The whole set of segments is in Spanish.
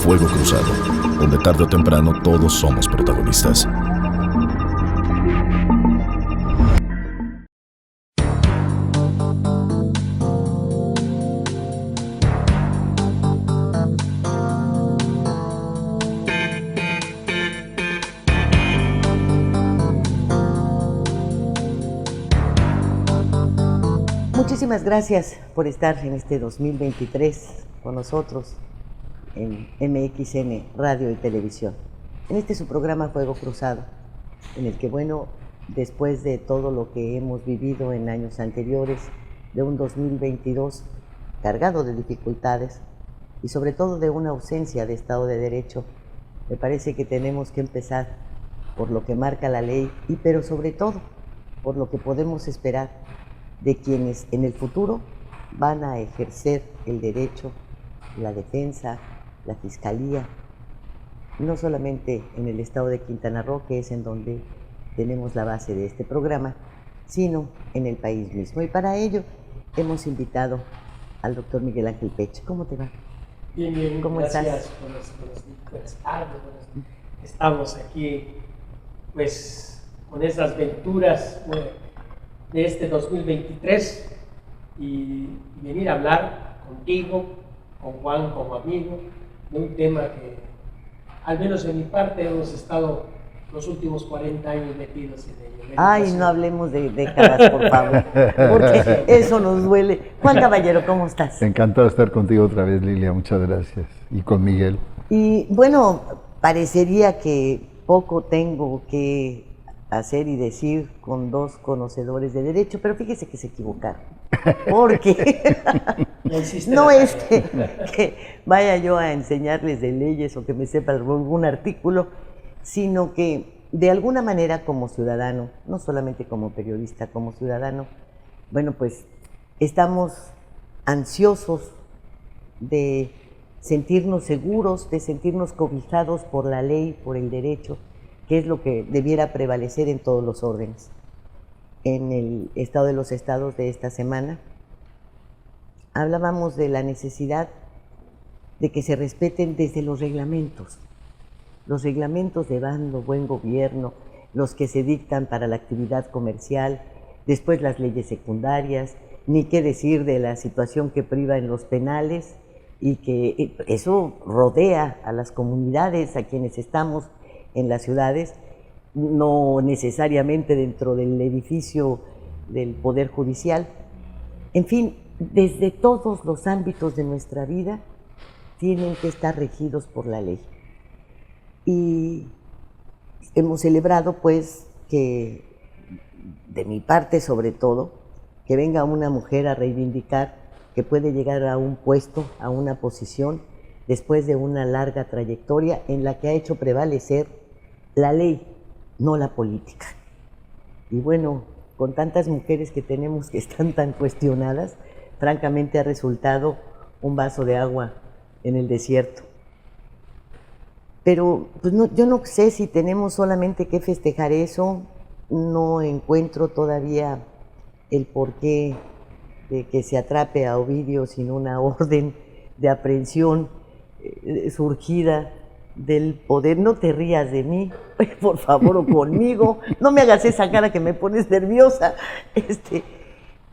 Fuego Cruzado, donde tarde o temprano todos somos protagonistas. Muchísimas gracias por estar en este 2023 con nosotros en MXN Radio y Televisión. En este su programa Fuego Cruzado, en el que, bueno, después de todo lo que hemos vivido en años anteriores, de un 2022 cargado de dificultades y sobre todo de una ausencia de Estado de Derecho, me parece que tenemos que empezar por lo que marca la ley pero sobre todo por lo que podemos esperar de quienes en el futuro van a ejercer el derecho, la defensa, la fiscalía, no solamente en el estado de Quintana Roo, que es en donde tenemos la base de este programa, sino en el país mismo. Y para ello hemos invitado al doctor Miguel Ángel Pech. ¿Cómo te va? Bien, bien, ¿Cómo gracias. estás? Buenas tardes. Estamos aquí, pues, con esas venturas de este 2023 y venir a hablar contigo, con Juan como amigo, de un tema que, al menos en mi parte, hemos estado los últimos 40 años metidos en ello. Ay, no hablemos de décadas, por favor, porque eso nos duele. Juan Caballero, ¿cómo estás? Encantado de estar contigo otra vez, Lilia, muchas gracias. Y con Miguel. Y bueno, parecería que poco tengo que hacer y decir con dos conocedores de derecho, pero fíjese que se equivocaron, porque no es que vaya yo a enseñarles de leyes o que me sepa algún artículo, sino que de alguna manera como ciudadano, no solamente como periodista, como ciudadano, bueno, pues estamos ansiosos de sentirnos seguros, de sentirnos cobijados por la ley, por el derecho, que es lo que debiera prevalecer en todos los órdenes. En el Estado de los Estados de esta semana hablábamos de la necesidad de que se respeten desde los reglamentos de bando, buen gobierno, los que se dictan para la actividad comercial, después las leyes secundarias, ni qué decir de la situación que priva en los penales y que eso rodea a las comunidades, a quienes estamos en las ciudades, no necesariamente dentro del edificio del Poder Judicial. En fin, desde todos los ámbitos de nuestra vida tienen que estar regidos por la ley. Y hemos celebrado, pues, que de mi parte sobre todo, que venga una mujer a reivindicar que puede llegar a un puesto, a una posición, después de una larga trayectoria en la que ha hecho prevalecer la ley, no la política. Y bueno, con tantas mujeres que tenemos que están tan cuestionadas, francamente ha resultado un vaso de agua en el desierto. Pero pues no, yo no sé si tenemos solamente que festejar eso, no encuentro todavía el porqué de que se atrape a Ovidio sin una orden de aprehensión surgida del poder. No te rías de mí, por favor, o conmigo, no me hagas esa cara que me pones nerviosa.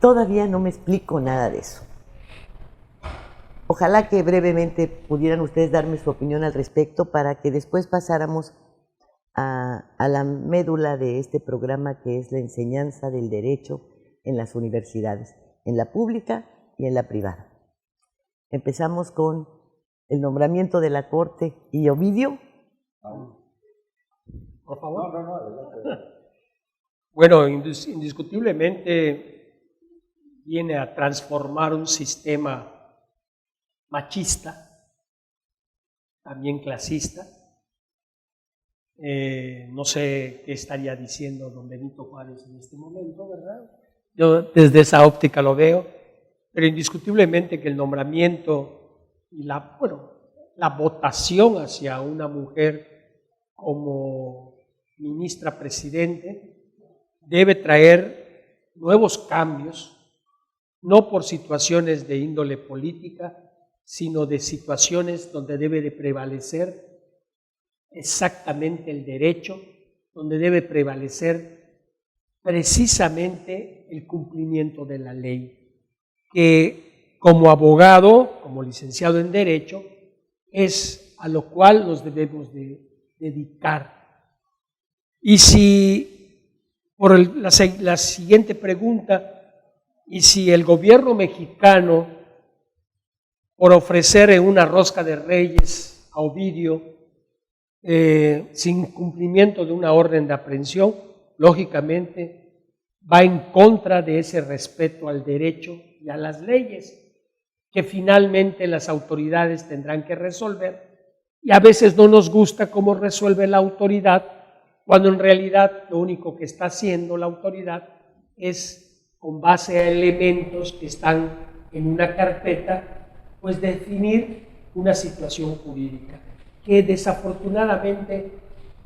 Todavía no me explico nada de eso. Ojalá que brevemente pudieran ustedes darme su opinión al respecto para que después pasáramos a la médula de este programa, que es la enseñanza del derecho en las universidades, en la pública y en la privada. Empezamos con el nombramiento de la Corte y Ovidio. Por favor. Bueno, indiscutiblemente viene a transformar un sistema machista, también clasista. No sé qué estaría diciendo don Benito Juárez en este momento, ¿verdad? Yo desde esa óptica lo veo, pero indiscutiblemente que el nombramiento y la votación hacia una mujer como ministra presidente debe traer nuevos cambios, no por situaciones de índole política, sino de situaciones donde debe de prevalecer exactamente el derecho, donde debe prevalecer precisamente el cumplimiento de la ley, que como abogado, como licenciado en Derecho, es a lo cual nos debemos de dedicar. Y si, por la siguiente pregunta, y si el gobierno mexicano, por ofrecer en una rosca de reyes a Ovidio, sin cumplimiento de una orden de aprehensión, lógicamente va en contra de ese respeto al derecho y a las leyes, que finalmente las autoridades tendrán que resolver, y a veces no nos gusta cómo resuelve la autoridad, cuando en realidad lo único que está haciendo la autoridad es, con base a elementos que están en una carpeta, pues definir una situación jurídica, que desafortunadamente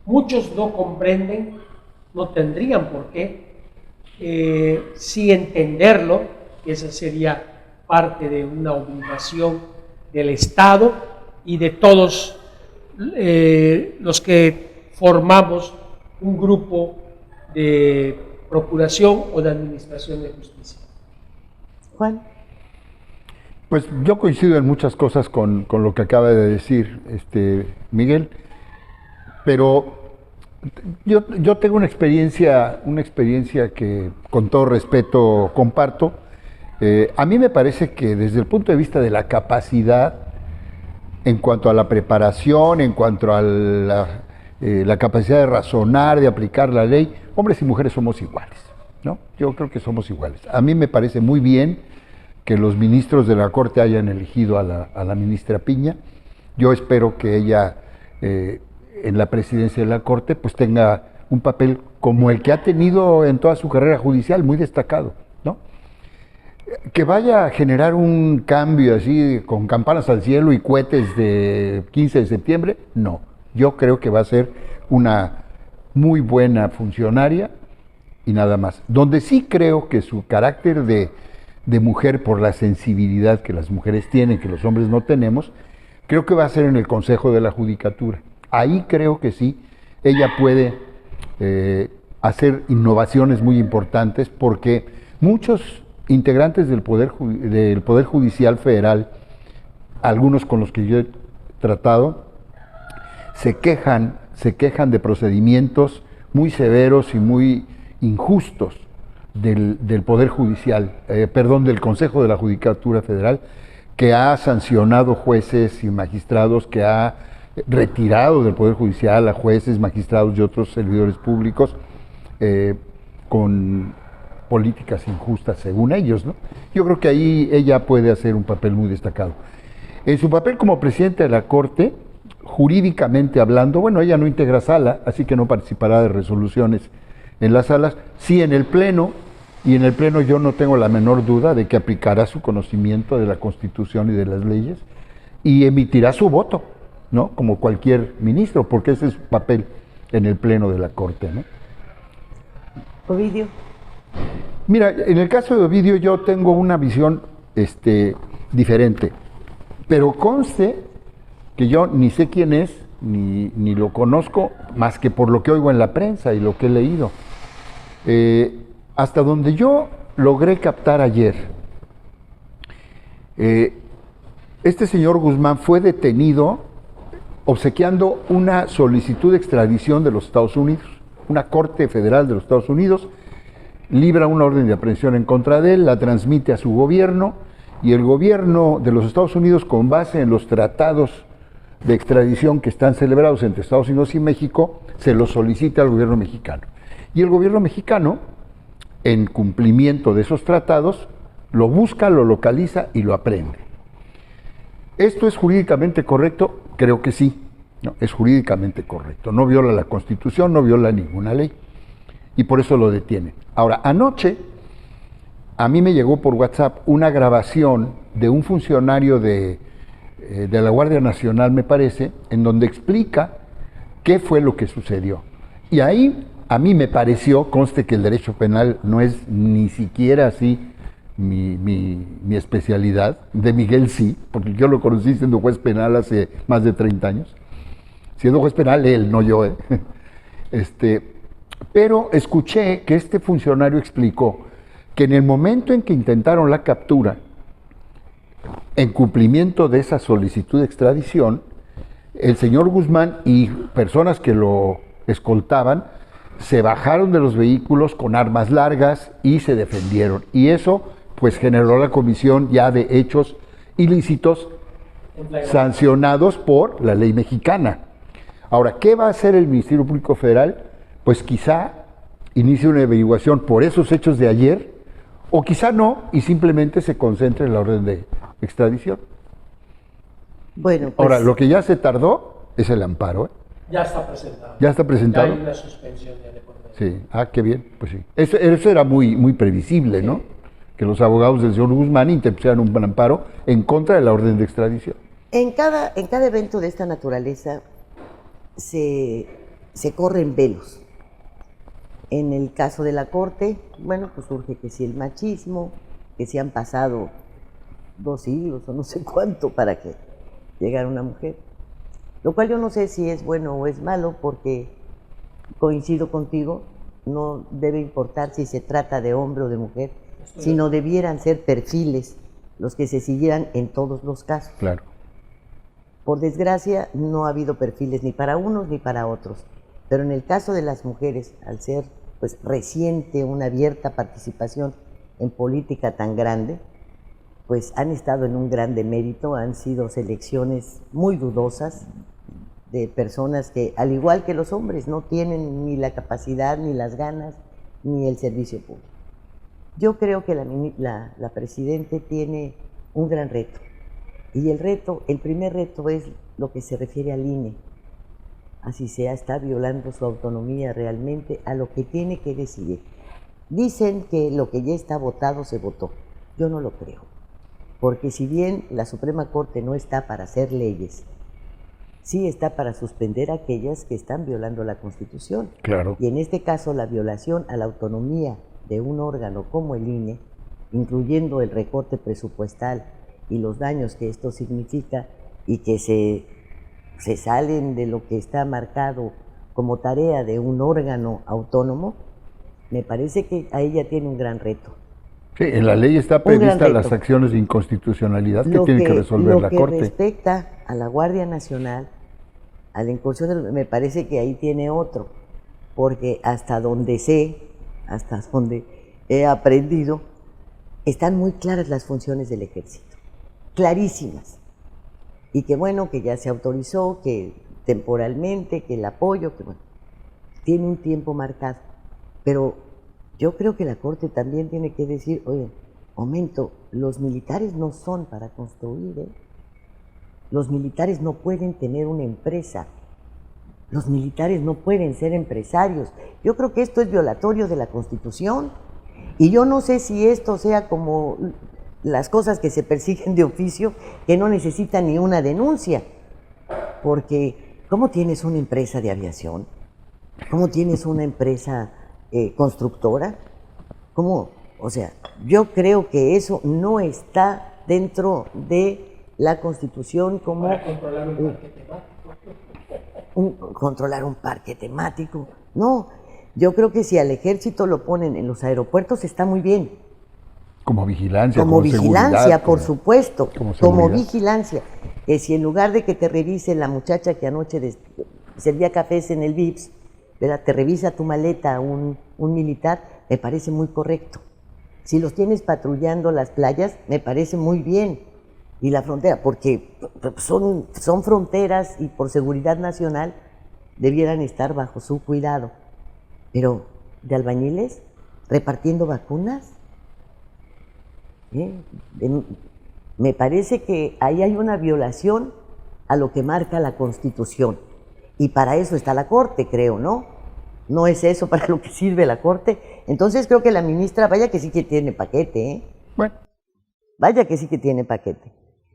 muchos no comprenden, no tendrían por qué, sí entenderlo, que esa sería parte de una obligación del Estado y de todos los que formamos un grupo de procuración o de administración de justicia. Juan. Pues yo coincido en muchas cosas con lo que acaba de decir Miguel, pero yo tengo una experiencia que con todo respeto comparto. A mí me parece que desde el punto de vista de la capacidad, en cuanto a la preparación, en cuanto a la capacidad de razonar, de aplicar la ley, hombres y mujeres somos iguales, ¿no? Yo creo que somos iguales. A mí me parece muy bien que los ministros de la Corte hayan elegido a la ministra Piña. Yo espero que ella, en la presidencia de la Corte, pues tenga un papel como el que ha tenido en toda su carrera judicial, muy destacado, ¿no? Que vaya a generar un cambio así, con campanas al cielo y cohetes de 15 de septiembre, no. Yo creo que va a ser una muy buena funcionaria y nada más. Donde sí creo que su carácter de mujer, por la sensibilidad que las mujeres tienen, que los hombres no tenemos, creo que va a ser en el Consejo de la Judicatura. Ahí creo que sí, ella puede hacer innovaciones muy importantes, porque muchos integrantes del Poder Judicial Federal, algunos con los que yo he tratado, se quejan de procedimientos muy severos y muy injustos del Poder Judicial, del Consejo de la Judicatura Federal, que ha sancionado jueces y magistrados, que ha retirado del Poder Judicial a jueces, magistrados y otros servidores públicos con políticas injustas según ellos, ¿no? Yo creo que ahí ella puede hacer un papel muy destacado. En su papel como presidenta de la Corte, jurídicamente hablando, bueno, ella no integra sala, así que no participará de resoluciones en las salas, sí en el Pleno, y en el Pleno yo no tengo la menor duda de que aplicará su conocimiento de la Constitución y de las leyes y emitirá su voto, ¿no? Como cualquier ministro, porque ese es su papel en el Pleno de la Corte, ¿no? Ovidio. Mira, en el caso de Ovidio yo tengo una visión diferente, pero conste que yo ni sé quién es, ni lo conozco, más que por lo que oigo en la prensa y lo que he leído. Hasta donde yo logré captar ayer, este señor Guzmán fue detenido obsequiando una solicitud de extradición de los Estados Unidos. Una Corte Federal de los Estados Unidos libra una orden de aprehensión en contra de él, la transmite a su gobierno, y el gobierno de los Estados Unidos, con base en los tratados de extradición que están celebrados entre Estados Unidos y México, se los solicita al gobierno mexicano. Y el gobierno mexicano, en cumplimiento de esos tratados, lo busca, lo localiza y lo aprehende. ¿Esto es jurídicamente correcto? Creo que sí, no, es jurídicamente correcto. No viola la Constitución, no viola ninguna ley, y por eso lo detienen. Ahora, anoche a mí me llegó por WhatsApp una grabación de un funcionario de la Guardia Nacional, me parece, en donde explica qué fue lo que sucedió. Y ahí a mí me pareció, conste que el derecho penal no es ni siquiera así mi especialidad. De Miguel sí, porque yo lo conocí siendo juez penal hace más de 30 años. Siendo juez penal él, no yo. Pero escuché que este funcionario explicó que en el momento en que intentaron la captura, en cumplimiento de esa solicitud de extradición, el señor Guzmán y personas que lo escoltaban se bajaron de los vehículos con armas largas y se defendieron. Y eso pues generó la comisión ya de hechos ilícitos sancionados por la ley mexicana. Ahora, ¿qué va a hacer el Ministerio Público Federal? Pues quizá inicie una averiguación por esos hechos de ayer, o quizá no, y simplemente se concentre en la orden de extradición. Bueno, pues, ahora, lo que ya se tardó es el amparo. Ya está presentado. ¿Ya está presentado? Ya hay una suspensión ya de por medio. Sí, qué bien, pues sí. Eso era muy previsible, ¿no? Que los abogados del señor Guzmán interpusieran un amparo en contra de la orden de extradición. En cada evento de esta naturaleza se corren velos. En el caso de la Corte, bueno, pues surge que si el machismo, que si han pasado 2 siglos o no sé cuánto para que llegara una mujer. Lo cual yo no sé si es bueno o es malo, porque coincido contigo, no debe importar si se trata de hombre o de mujer, sino debieran ser perfiles los que se siguieran en todos los casos. Claro. Por desgracia, no ha habido perfiles ni para unos ni para otros. Pero en el caso de las mujeres, al ser pues reciente una abierta participación en política tan grande, pues han estado en un gran demérito, han sido selecciones muy dudosas de personas que, al igual que los hombres, no tienen ni la capacidad, ni las ganas, ni el servicio público. Yo creo que la Presidente tiene un gran reto. Y el primer reto es lo que se refiere al INE. Así sea, está violando su autonomía realmente a lo que tiene que decidir. Dicen que lo que ya está votado se votó. Yo no lo creo. Porque si bien la Suprema Corte no está para hacer leyes, sí está para suspender aquellas que están violando la Constitución. Claro. Y en este caso, la violación a la autonomía de un órgano como el INE, incluyendo el recorte presupuestal y los daños que esto significa, y que se salen de lo que está marcado como tarea de un órgano autónomo, me parece que a ella tiene un gran reto. Sí, en la ley está prevista las acciones de inconstitucionalidad que tiene que resolver la Corte. Lo que respecta a la Guardia Nacional, a la incursión, me parece que ahí tiene otro, porque hasta donde sé, hasta donde he aprendido, están muy claras las funciones del Ejército, clarísimas. Y que bueno, que ya se autorizó, que temporalmente, que el apoyo, que bueno, tiene un tiempo marcado. Pero yo creo que la Corte también tiene que decir, oye, momento, los militares no son para construir, ¿eh? Los militares no pueden tener una empresa, los militares no pueden ser empresarios. Yo creo que esto es violatorio de la Constitución, y yo no sé si esto sea como las cosas que se persiguen de oficio, que no necesitan ni una denuncia, porque ¿cómo tienes una empresa de aviación? ¿Cómo tienes una empresa constructora? ¿Cómo? O sea, yo creo que eso no está dentro de la Constitución como... Para controlar un parque temático. Controlar un parque temático. No, yo creo que si al Ejército lo ponen en los aeropuertos está muy bien. Como vigilancia, como vigilancia, seguridad, por supuesto, como vigilancia. Que si en lugar de que te revise la muchacha que anoche servía cafés en el Vips, ¿verdad?, te revisa tu maleta un militar, me parece muy correcto. Si los tienes patrullando las playas, me parece muy bien. Y la frontera, porque son fronteras y por seguridad nacional debieran estar bajo su cuidado. Pero, ¿de albañiles? ¿Repartiendo vacunas? Me parece que ahí hay una violación a lo que marca la Constitución. Y para eso está la Corte, creo, ¿no? ¿No es eso para lo que sirve la Corte? Entonces creo que la ministra, vaya que sí que tiene paquete, ¿eh? Bueno. Vaya que sí que tiene paquete.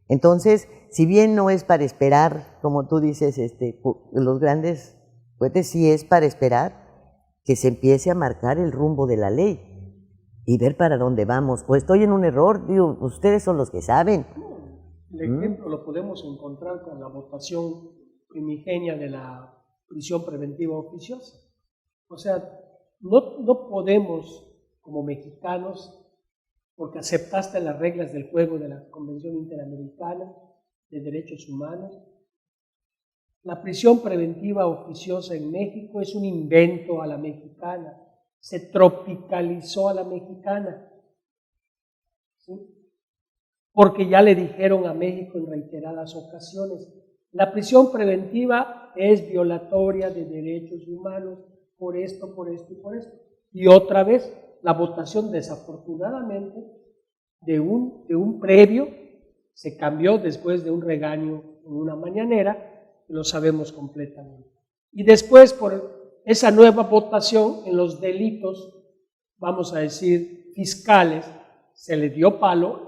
Entonces, si bien no es para esperar, como tú dices, los grandes cohetes, sí es para esperar que se empiece a marcar el rumbo de la ley. y ver para dónde vamos. O estoy en un error, digo, ustedes son los que saben. El ejemplo lo podemos encontrar con la votación primigenia de la prisión preventiva oficiosa. O sea, no podemos, como mexicanos, porque aceptaste las reglas del juego de la Convención Interamericana de Derechos Humanos, la prisión preventiva oficiosa en México es un invento a la mexicana, se tropicalizó a la mexicana, ¿sí? Porque ya le dijeron a México en reiteradas ocasiones, la prisión preventiva es violatoria de derechos humanos por esto, por esto y por esto. Y otra vez, la votación desafortunadamente de un previo se cambió después de un regaño en una mañanera, lo sabemos completamente. Y después, por esa nueva votación en los delitos, vamos a decir, fiscales, se le dio palo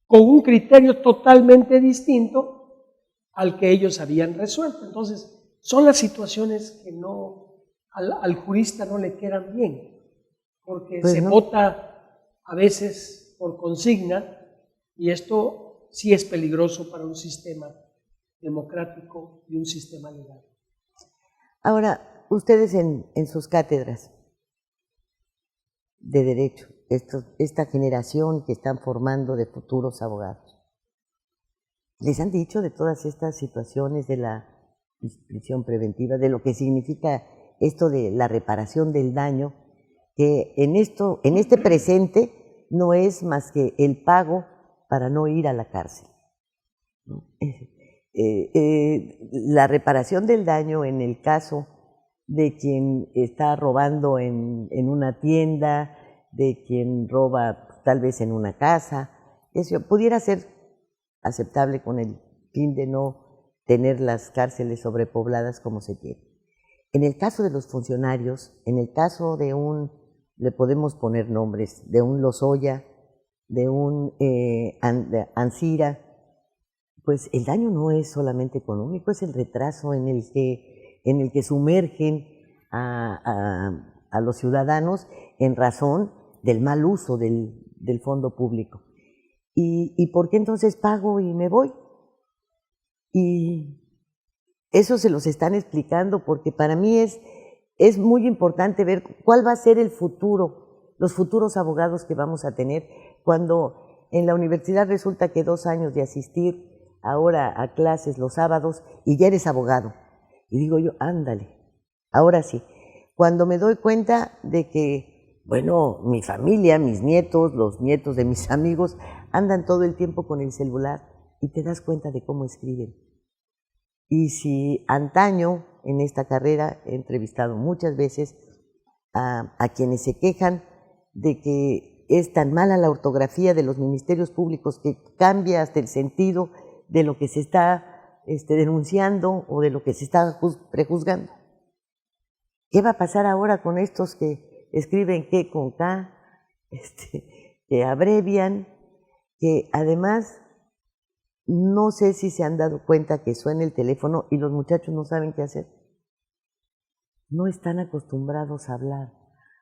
con un criterio totalmente distinto al que ellos habían resuelto. Entonces, son las situaciones que al jurista no le quedan bien, porque pues se vota a veces por consigna, y esto sí es peligroso para un sistema democrático y un sistema legal. Ahora, ustedes en sus cátedras de derecho, esta generación que están formando de futuros abogados, ¿les han dicho de todas estas situaciones de la prisión preventiva, de lo que significa esto de la reparación del daño, que en este presente no es más que el pago para no ir a la cárcel, ¿no? La reparación del daño en el caso de quien está robando en una tienda, de quien roba tal vez en una casa, eso pudiera ser aceptable con el fin de no tener las cárceles sobrepobladas como se quiere. En el caso de los funcionarios, en el caso de le podemos poner nombres, de un Lozoya, de un Ancira, pues el daño no es solamente económico, es el retraso en el que sumergen a los ciudadanos en razón del mal uso del fondo público. ¿Y por qué entonces pago y me voy? Y eso se los están explicando porque para mí es muy importante ver cuál va a ser el futuro, los futuros abogados que vamos a tener cuando en la universidad resulta que 2 años de asistir ahora a clases los sábados y ya eres abogado. Y digo yo, ándale, ahora sí. Cuando me doy cuenta de que, bueno, mi familia, mis nietos, los nietos de mis amigos, andan todo el tiempo con el celular y te das cuenta de cómo escriben. Y si antaño en esta carrera he entrevistado muchas veces a quienes se quejan de que es tan mala la ortografía de los ministerios públicos que cambia hasta el sentido de lo que se está denunciando o de lo que se está prejuzgando. ¿Qué va a pasar ahora con estos que escriben K con K, que abrevian, que además no sé si se han dado cuenta que suena el teléfono y los muchachos no saben qué hacer? No están acostumbrados a hablar,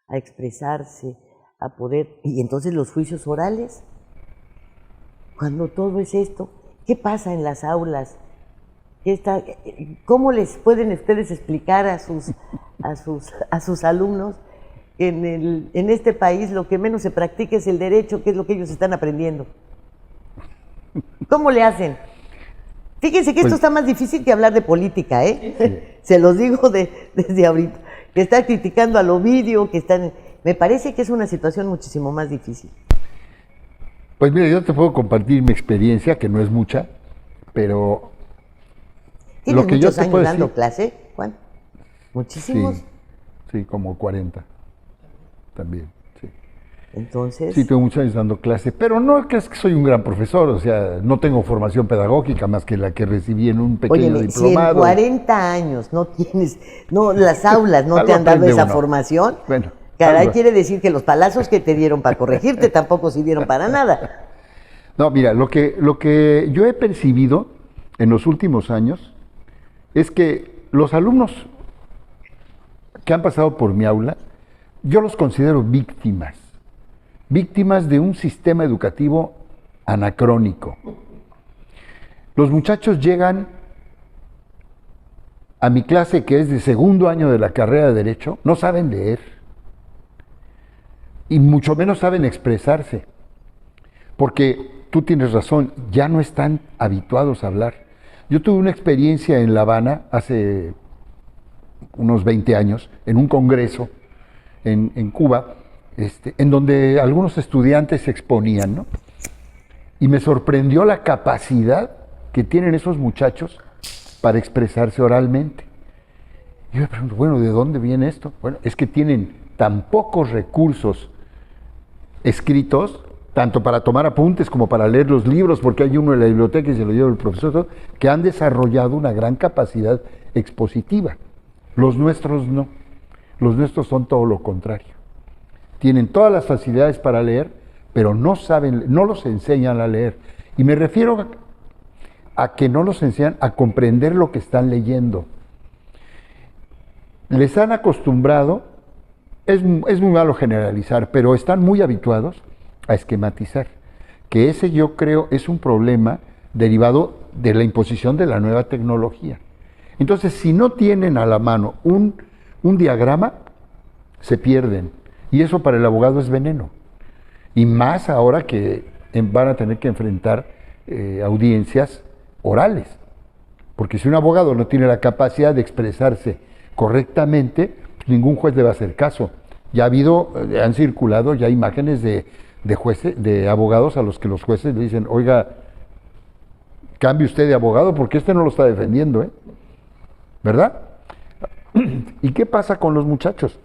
a expresarse, a poder, y entonces los juicios orales, cuando todo es esto, ¿qué pasa en las aulas? ¿Cómo les pueden ustedes explicar a sus alumnos que en este país lo que menos se practica es el derecho, que es lo que ellos están aprendiendo? ¿Cómo le hacen? Fíjense que esto está más difícil que hablar de política, ¿eh? Sí. Se los digo desde ahorita. Que está criticando al Ovidio, que están... Me parece que es una situación muchísimo más difícil. Pues mira, yo te puedo compartir mi experiencia, que no es mucha, pero... ¿Tienes muchos años dando clase, Juan? ¿Muchísimos? Sí, como 40 también, sí. Entonces... Sí, tengo muchos años dando clase, pero no crees que soy un gran profesor, o sea, no tengo formación pedagógica más que la que recibí en un pequeño diplomado. Si en 40 años no tienes, las aulas no te han dado esa formación, bueno, caray, quiere decir que los palazos que te dieron para corregirte tampoco sirvieron para nada. No, mira, lo que yo he percibido en los últimos años es que los alumnos que han pasado por mi aula, yo los considero víctimas. víctimas de un sistema educativo anacrónico. Los muchachos llegan a mi clase, que es de segundo año de la carrera de Derecho, no saben leer y mucho menos saben expresarse, porque tú tienes razón, ya no están habituados a hablar. Yo tuve una experiencia en La Habana hace unos 20 años, en un congreso en Cuba, en donde algunos estudiantes se exponían, ¿no? Y me sorprendió la capacidad que tienen esos muchachos para expresarse oralmente. Y yo me pregunto, bueno, ¿de dónde viene esto? Bueno, es que tienen tan pocos recursos escritos, tanto para tomar apuntes como para leer los libros, porque hay uno en la biblioteca y se lo lleva el profesor, que han desarrollado una gran capacidad expositiva. Los nuestros no. Los nuestros son todo lo contrario. Tienen todas las facilidades para leer, pero no saben, no los enseñan a leer. Y me refiero a que no los enseñan a comprender lo que están leyendo. Les han acostumbrado, es muy malo generalizar, pero están muy habituados a esquematizar, que ese yo creo es un problema derivado de la imposición de la nueva tecnología. Entonces, si no tienen a la mano un diagrama, se pierden. Y eso para el abogado es veneno. Y más ahora que van a tener que enfrentar audiencias orales. Porque si un abogado no tiene la capacidad de expresarse correctamente, ningún juez le va a hacer caso. Ya han circulado ya imágenes de jueces, de abogados a los que los jueces le dicen, oiga, cambie usted de abogado porque este no lo está defendiendo, ¿verdad? ¿Y qué pasa con los muchachos?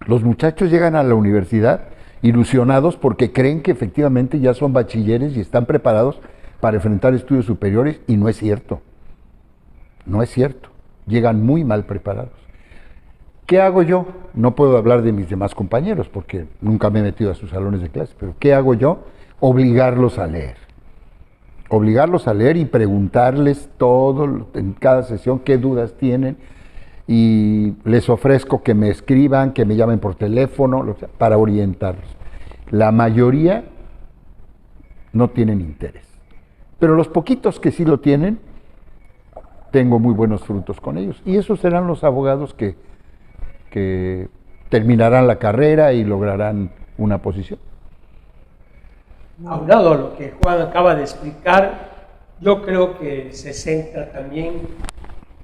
Los muchachos llegan a la universidad ilusionados porque creen que efectivamente ya son bachilleres y están preparados para enfrentar estudios superiores, y no es cierto. No es cierto. Llegan muy mal preparados. ¿Qué hago yo? No puedo hablar de mis demás compañeros porque nunca me he metido a sus salones de clase, pero ¿qué hago yo? Obligarlos a leer. Obligarlos a leer y preguntarles todo en cada sesión qué dudas tienen, y les ofrezco que me escriban, que me llamen por teléfono, para orientarlos. La mayoría no tienen interés, pero los poquitos que sí lo tienen, tengo muy buenos frutos con ellos, y esos serán los abogados que terminarán la carrera y lograrán una posición. Aunado a lo que Juan acaba de explicar, yo creo que se centra también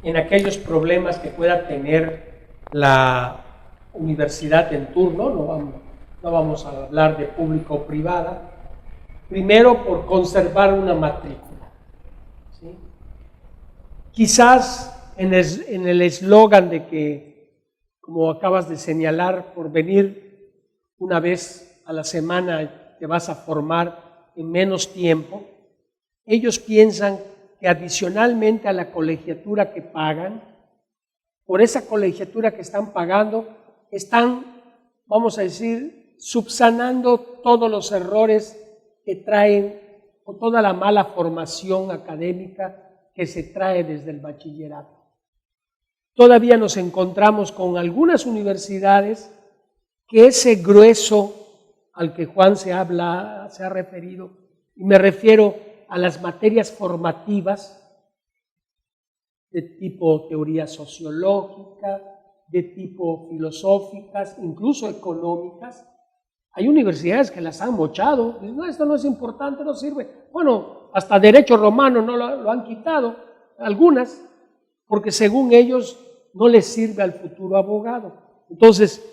en aquellos problemas que pueda tener la universidad en turno. No vamos a hablar de pública o privada. Primero, por conservar una matrícula, ¿sí? Quizás en el eslogan de que, como acabas de señalar, por venir una vez a la semana te vas a formar en menos tiempo, ellos piensan que adicionalmente a la colegiatura que pagan, por esa colegiatura que están pagando, están, vamos a decir, subsanando todos los errores que traen, o toda la mala formación académica que se trae desde el bachillerato. Todavía nos encontramos con algunas universidades que ese grueso al que Juan se ha referido, y me refiero a las materias formativas de tipo teoría sociológica, de tipo filosóficas, incluso económicas. Hay universidades que las han mochado, dicen, no, esto no es importante, no sirve. Bueno, hasta derecho romano no lo han quitado, algunas, porque según ellos no les sirve al futuro abogado. Entonces,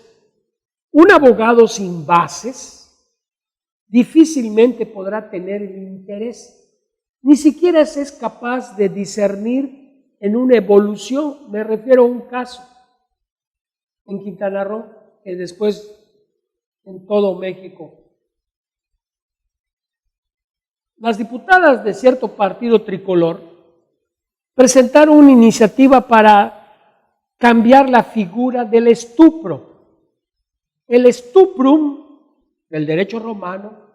un abogado sin bases difícilmente podrá tener el interés. Ni siquiera se es capaz de discernir en una evolución. Me refiero a un caso en Quintana Roo, que después en todo México. Las diputadas de cierto partido tricolor presentaron una iniciativa para cambiar la figura del estupro. El stuprum del derecho romano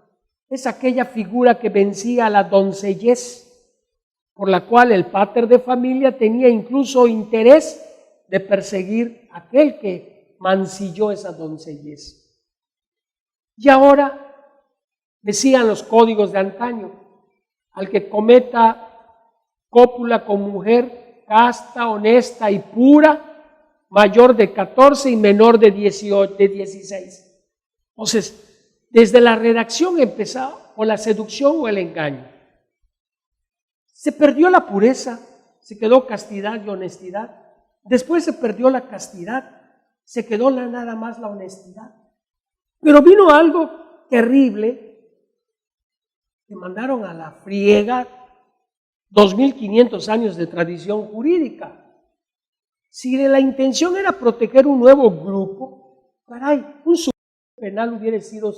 es aquella figura que vencía a la doncellez, por la cual el pater de familia tenía incluso interés de perseguir a aquel que mancilló esa doncellez. Y ahora decían los códigos de antaño, al que cometa cópula con mujer casta, honesta y pura, mayor de 14 y menor de 16. Entonces, desde la redacción empezaba o la seducción o el engaño. Se perdió la pureza, se quedó castidad y honestidad. Después se perdió la castidad, se quedó nada más la honestidad. Pero vino algo terrible, que mandaron a la friega 2500 años de tradición jurídica. Si la intención era proteger un nuevo grupo, caray, un supuesto penal hubiera sido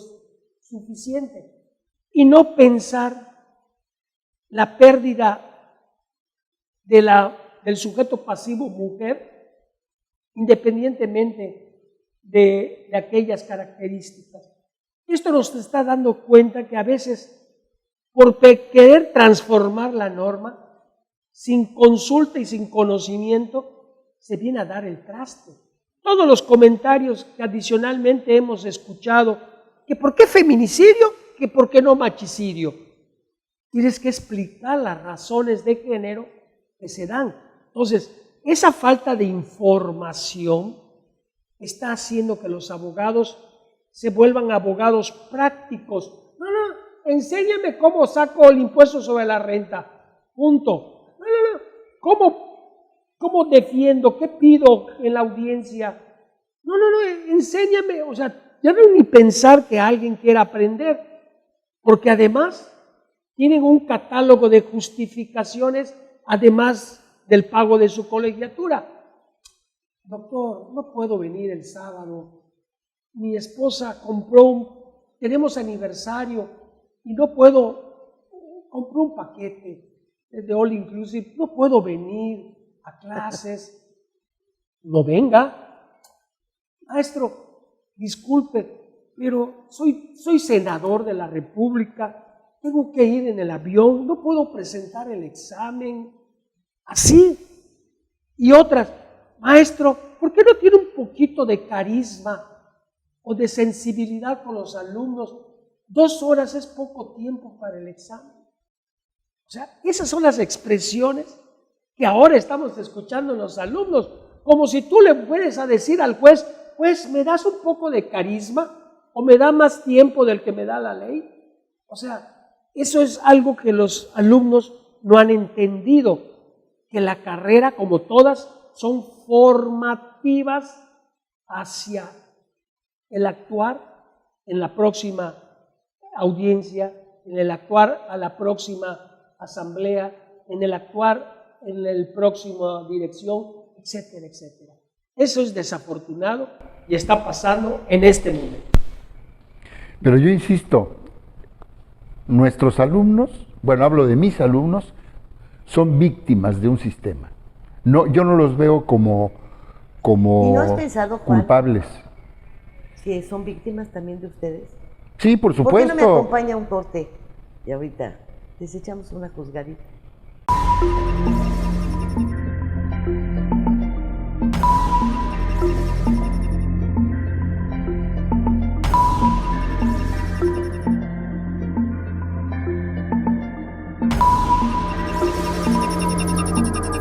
suficiente. Y no pensar la pérdida del sujeto pasivo mujer, independientemente de aquellas características. Esto nos está dando cuenta que a veces, por querer transformar la norma, sin consulta y sin conocimiento, se viene a dar el traste. Todos los comentarios que adicionalmente hemos escuchado, que por qué feminicidio, que por qué no matricidio. Tienes que explicar las razones de género que se dan. Entonces, esa falta de información está haciendo que los abogados se vuelvan abogados prácticos. No, enséñame cómo saco el impuesto sobre la renta. Punto. No. ¿Cómo defiendo? ¿Qué pido en la audiencia? No, enséñame. O sea, ya no ni pensar que alguien quiera aprender, porque además tienen un catálogo de justificaciones, además del pago de su colegiatura. Doctor, no puedo venir el sábado. Mi esposa tenemos aniversario y no puedo, compró un paquete de All Inclusive, no puedo venir a clases. No venga. Maestro, disculpe, pero soy senador de la República, tengo que ir en el avión, no puedo presentar el examen. Así. Y otras, maestro, ¿por qué no tiene un poquito de carisma o de sensibilidad con los alumnos? 2 horas es poco tiempo para el examen. O sea, esas son las expresiones que ahora estamos escuchando en los alumnos, como si tú le fueras a decir al juez, pues, ¿me das un poco de carisma o me da más tiempo del que me da la ley? O sea, eso es algo que los alumnos no han entendido, que la carrera, como todas, son formativas hacia el actuar en la próxima audiencia, en el actuar a la próxima asamblea, en el actuar en la próxima dirección, etcétera, etcétera. Eso es desafortunado y está pasando en este momento. Pero yo insisto, nuestros alumnos, bueno, hablo de mis alumnos, son víctimas de un sistema. No, yo no los veo como ¿Y no has pensado, Juan, culpables. que son víctimas también de ustedes? Sí, por supuesto. ¿Por qué no me acompaña un corte? Y ahorita les echamos una juzgadita.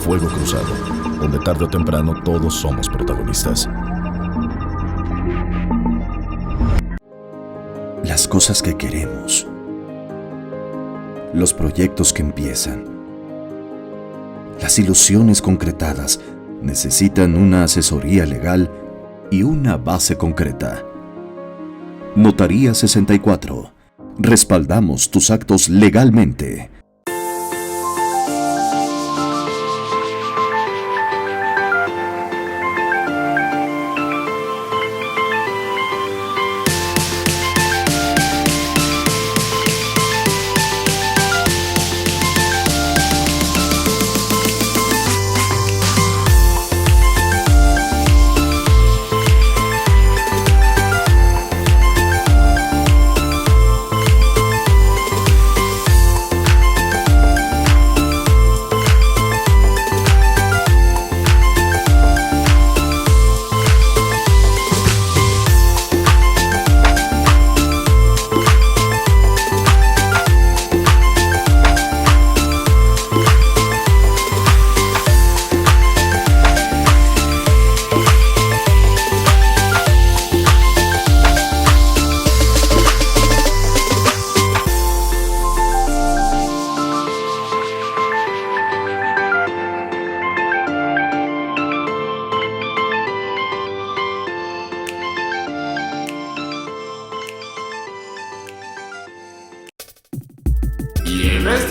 Fuego Cruzado, donde tarde o temprano todos somos protagonistas. Las cosas que queremos, los proyectos que empiezan, las ilusiones concretadas necesitan una asesoría legal y una base concreta. Notaría 64. Respaldamos tus actos legalmente.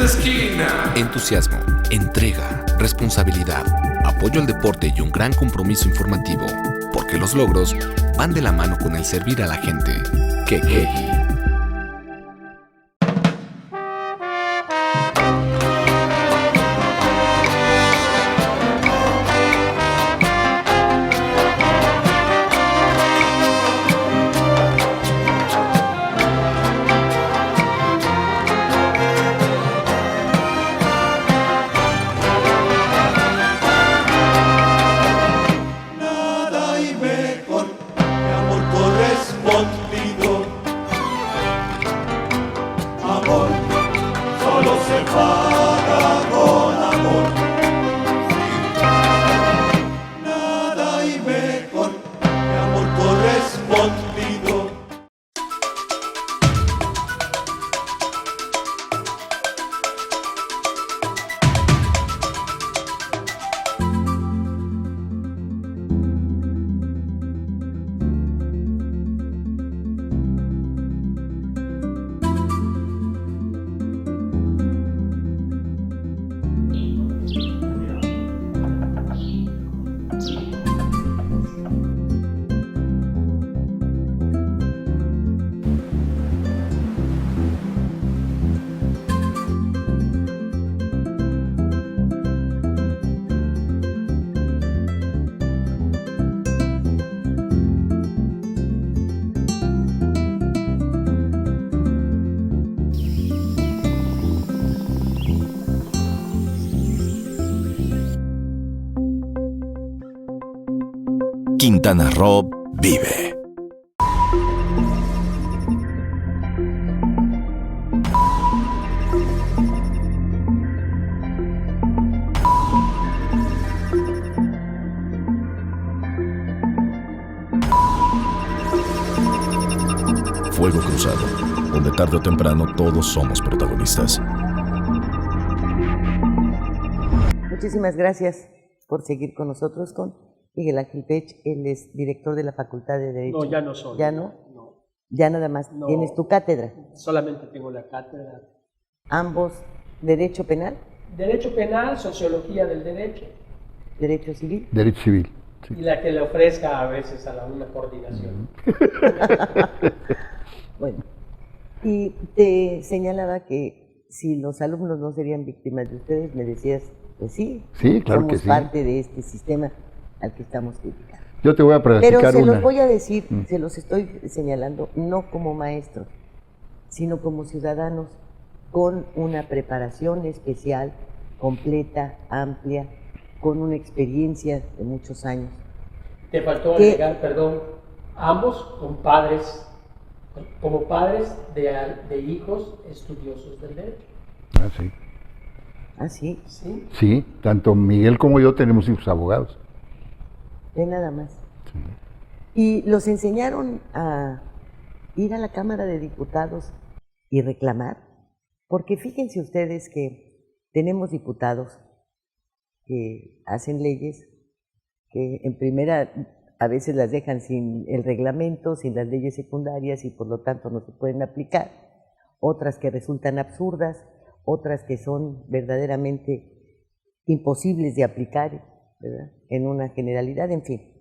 esquina. Entusiasmo, entrega, responsabilidad, apoyo al deporte y un gran compromiso informativo, porque los logros van de la mano con el servir a la gente. Kekegi. Quintana Roo vive. Fuego Cruzado, donde tarde o temprano todos somos protagonistas. Muchísimas gracias por seguir con nosotros, con Miguel Ángel Pech. Él es director de la Facultad de Derecho. No, ya no soy. ¿Ya no? No. Ya nada más. No. ¿Tienes tu cátedra? Solamente tengo la cátedra. Ambos, Derecho Penal, Derecho Penal, Sociología del Derecho. Derecho Civil. Derecho civil. Sí. Y la que le ofrezca a veces a una coordinación. Bueno, y te señalaba que si los alumnos no serían víctimas de ustedes, me decías, pues sí, Sí, claro somos que sí. parte de este sistema al que estamos criticando. Yo te voy a platicar Pero se una. los voy a decir, se los estoy señalando no como maestros, sino como ciudadanos con una preparación especial, completa, amplia, con una experiencia de muchos años. Te faltó ¿Qué? agregar, perdón, ambos con padres, como padres de hijos estudiosos del derecho. Ah, sí. ¿Ah, sí? ¿Sí? Sí, tanto Miguel como yo tenemos hijos abogados. De nada más. Y los enseñaron a ir a la Cámara de Diputados y reclamar, porque fíjense ustedes que tenemos diputados que hacen leyes que en primera a veces las dejan sin el reglamento, sin las leyes secundarias y por lo tanto no se pueden aplicar, otras que resultan absurdas, otras que son verdaderamente imposibles de aplicar, ¿verdad?, en una generalidad, en fin.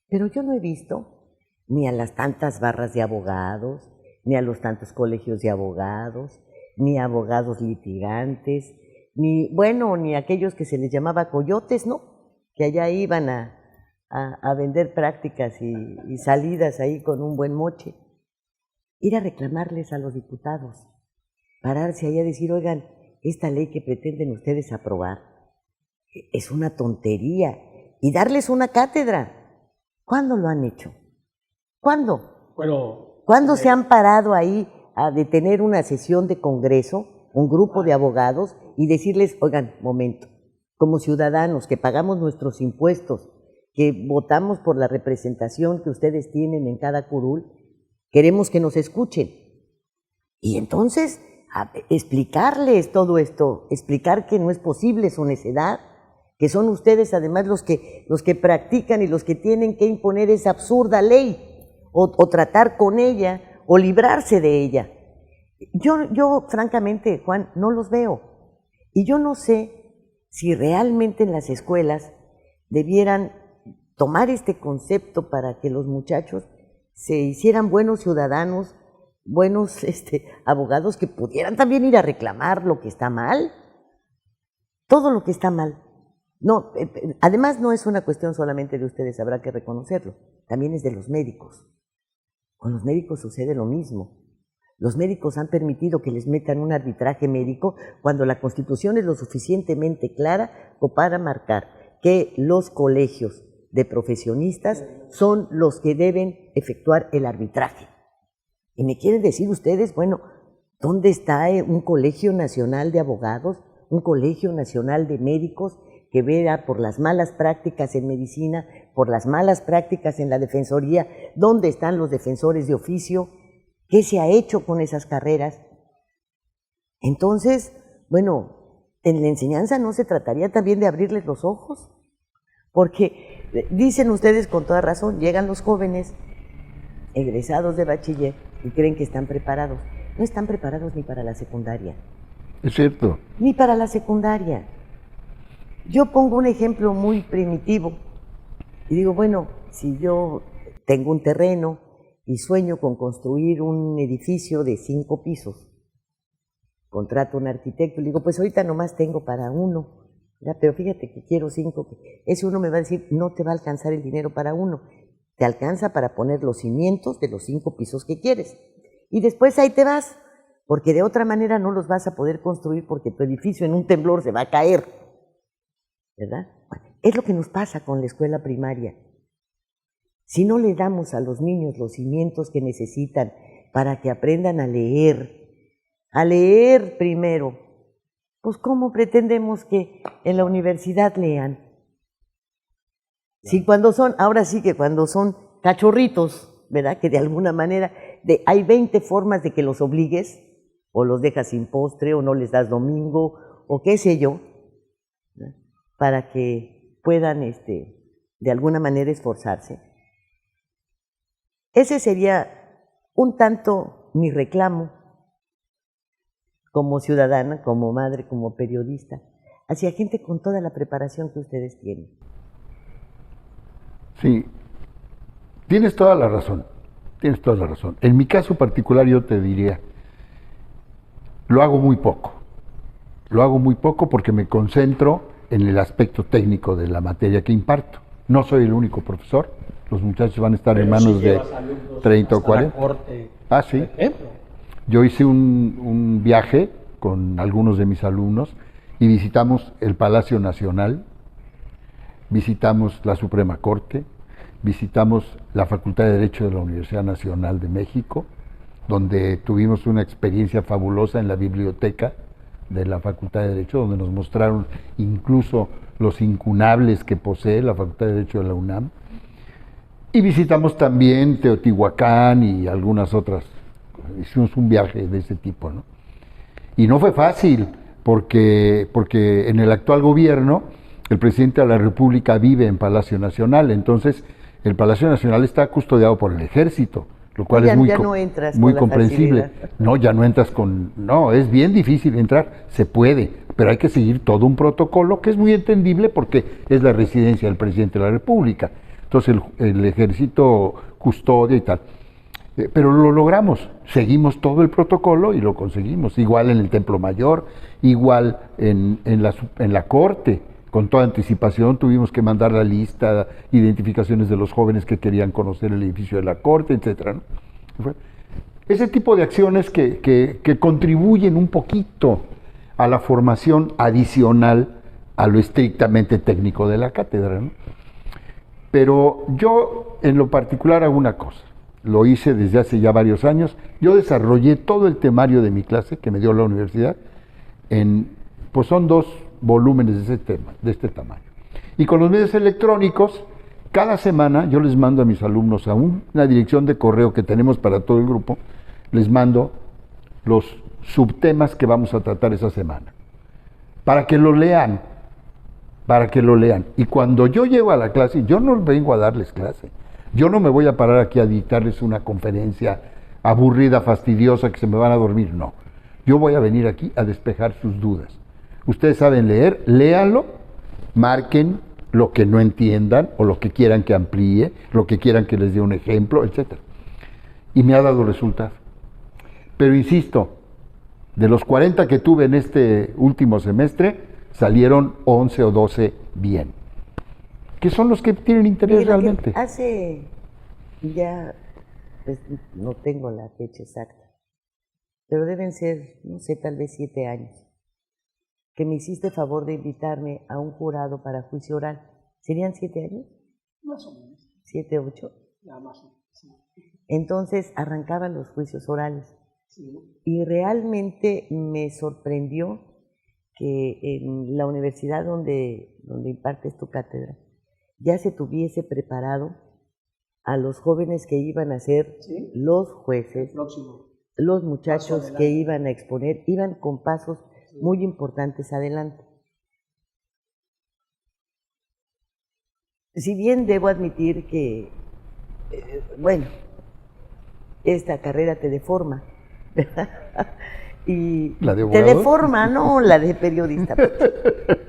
Pero yo no he visto ni a las tantas barras de abogados, ni a los tantos colegios de abogados, ni a abogados litigantes, ni, bueno, ni a aquellos que se les llamaba coyotes, ¿no?, que allá iban a vender prácticas y salidas ahí con un buen moche. Ir a reclamarles a los diputados, pararse ahí a decir, oigan, esta ley que pretenden ustedes aprobar es una tontería, y darles una cátedra. ¿Cuándo lo han hecho? ¿Cuándo? Bueno, ¿Cuándo se han parado ahí a detener una sesión de congreso, un grupo de abogados, y decirles, oigan, momento, como ciudadanos que pagamos nuestros impuestos, que votamos por la representación que ustedes tienen en cada curul, queremos que nos escuchen? Y entonces, explicarles todo esto, explicar que no es posible su necedad, que son ustedes además los que practican y los que tienen que imponer esa absurda ley, o tratar con ella, o librarse de ella. Yo francamente, Juan, no los veo. Y yo no sé si realmente en las escuelas debieran tomar este concepto para que los muchachos se hicieran buenos ciudadanos, buenos abogados que pudieran también ir a reclamar lo que está mal, todo lo que está mal. No, además no es una cuestión solamente de ustedes, habrá que reconocerlo, también es de los médicos. Con los médicos sucede lo mismo. Los médicos han permitido que les metan un arbitraje médico cuando la Constitución es lo suficientemente clara como para marcar que los colegios de profesionistas son los que deben efectuar el arbitraje. Y me quieren decir ustedes, bueno, ¿dónde está un colegio nacional de abogados, un colegio nacional de médicos que vea por las malas prácticas en medicina, por las malas prácticas en la defensoría? ¿Dónde están los defensores de oficio? ¿Qué se ha hecho con esas carreras? Entonces, bueno, en la enseñanza no se trataría también de abrirles los ojos, porque dicen ustedes con toda razón, llegan los jóvenes egresados de bachiller y creen que están preparados. No están preparados ni para la secundaria. Es cierto. Ni para la secundaria. Yo pongo un ejemplo muy primitivo y digo, bueno, si yo tengo un terreno y sueño con construir un edificio de 5 pisos, contrato a un arquitecto y le digo, pues ahorita nomás tengo para uno, ¿verdad? Pero fíjate que quiero 5, ese uno me va a decir, no te va a alcanzar el dinero para uno, te alcanza para poner los cimientos de los 5 pisos que quieres y después ahí te vas, porque de otra manera no los vas a poder construir porque tu edificio en un temblor se va a caer, ¿verdad? Es lo que nos pasa con la escuela primaria. Si no le damos a los niños los cimientos que necesitan para que aprendan a leer primero, pues ¿cómo pretendemos que en la universidad lean? Si cuando son, ahora sí que cuando son cachorritos, ¿verdad? Que de alguna manera hay 20 formas de que los obligues, o los dejas sin postre, o no les das domingo, o qué sé yo, ¿verdad? Para que puedan de alguna manera esforzarse. Ese sería un tanto mi reclamo como ciudadana, como madre, como periodista, hacia gente con toda la preparación que ustedes tienen. Sí, tienes toda la razón, tienes toda la razón. En mi caso particular yo te diría, lo hago muy poco porque me concentro en el aspecto técnico de la materia que imparto. No soy el único profesor, los muchachos van a estar en manos de 30 o 40. Ah, sí. Yo hice un viaje con algunos de mis alumnos y visitamos el Palacio Nacional, visitamos la Suprema Corte, visitamos la Facultad de Derecho de la Universidad Nacional de México, donde tuvimos una experiencia fabulosa en la biblioteca de la Facultad de Derecho, donde nos mostraron incluso los incunables que posee la Facultad de Derecho de la UNAM. Y visitamos también Teotihuacán y algunas otras. Hicimos un viaje de ese tipo, ¿no? Y no fue fácil, porque en el actual gobierno el presidente de la República vive en Palacio Nacional, entonces el Palacio Nacional está custodiado por el ejército, lo cual es muy comprensible. No, ya no entras no, es bien difícil entrar, se puede, pero hay que seguir todo un protocolo que es muy entendible porque es la residencia del presidente de la República. Entonces el ejército custodia y tal. Pero lo logramos, seguimos todo el protocolo y lo conseguimos. Igual en el Templo Mayor, igual en la Corte. Con toda anticipación tuvimos que mandar la lista, identificaciones de los jóvenes que querían conocer el edificio de la Corte, etc., ¿no? Ese tipo de acciones que contribuyen un poquito a la formación adicional a lo estrictamente técnico de la cátedra, ¿no? Pero yo en lo particular hago una cosa, lo hice desde hace ya varios años, yo desarrollé todo el temario de mi clase que me dio la universidad, pues son 2 volúmenes de este tamaño. Y con los medios electrónicos, cada semana yo les mando a mis alumnos a una dirección de correo que tenemos para todo el grupo, les mando los subtemas que vamos a tratar esa semana, para que lo lean. Y cuando yo llego a la clase, yo no vengo a darles clase, yo no me voy a parar aquí a dictarles una conferencia aburrida, fastidiosa, que se me van a dormir, no. Yo voy a venir aquí a despejar sus dudas, Ustedes saben leer, léanlo, marquen lo que no entiendan o lo que quieran que amplíe, lo que quieran que les dé un ejemplo, etc. Y me ha dado resultado. Pero insisto, de los 40 que tuve en este último semestre, salieron 11 o 12 bien. Que son los que tienen interés Miguel Ángel, realmente. hace ya, pues no tengo la fecha exacta, pero deben ser, no sé, tal vez 7 años, que me hiciste favor de invitarme a un jurado para juicio oral. ¿Serían 7 años? Más o menos. 7, 8. Ya más o menos. Sí. Entonces arrancaban los juicios orales. Sí. Y realmente me sorprendió que en la universidad donde impartes tu cátedra ya se tuviese preparado a los jóvenes que iban a ser Sí. los jueces, Próximo. los Paso muchachos adelante. que iban a exponer, iban con pasos muy importantes adelante. Si bien debo admitir que, bueno, esta carrera te deforma, ¿verdad? Y ¿La de te abogado? deforma, no la de periodista. Pues.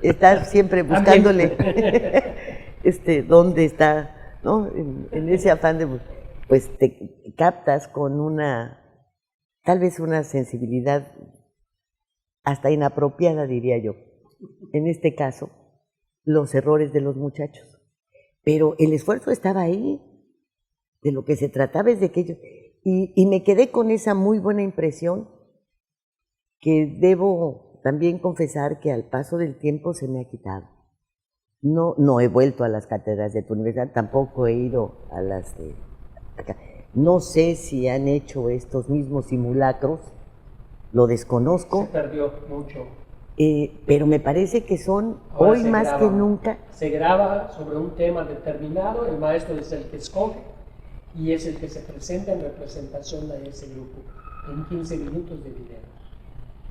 Estás siempre buscándole dónde está, ¿no? En ese afán de, pues te captas con tal vez una sensibilidad hasta inapropiada, diría yo. En este caso, los errores de los muchachos. Pero el esfuerzo estaba ahí. De lo que se trataba es de que ellos... Y me quedé con esa muy buena impresión que debo también confesar que al paso del tiempo se me ha quitado. No he vuelto a las cátedras de tu universidad, tampoco he ido a las de acá. No sé si han hecho estos mismos simulacros, lo desconozco. Se perdió mucho. Pero me parece que son Ahora hoy se más graba. que nunca. Se graba sobre un tema determinado, el maestro es el que escoge y es el que se presenta en representación de ese grupo en 15 minutos de video.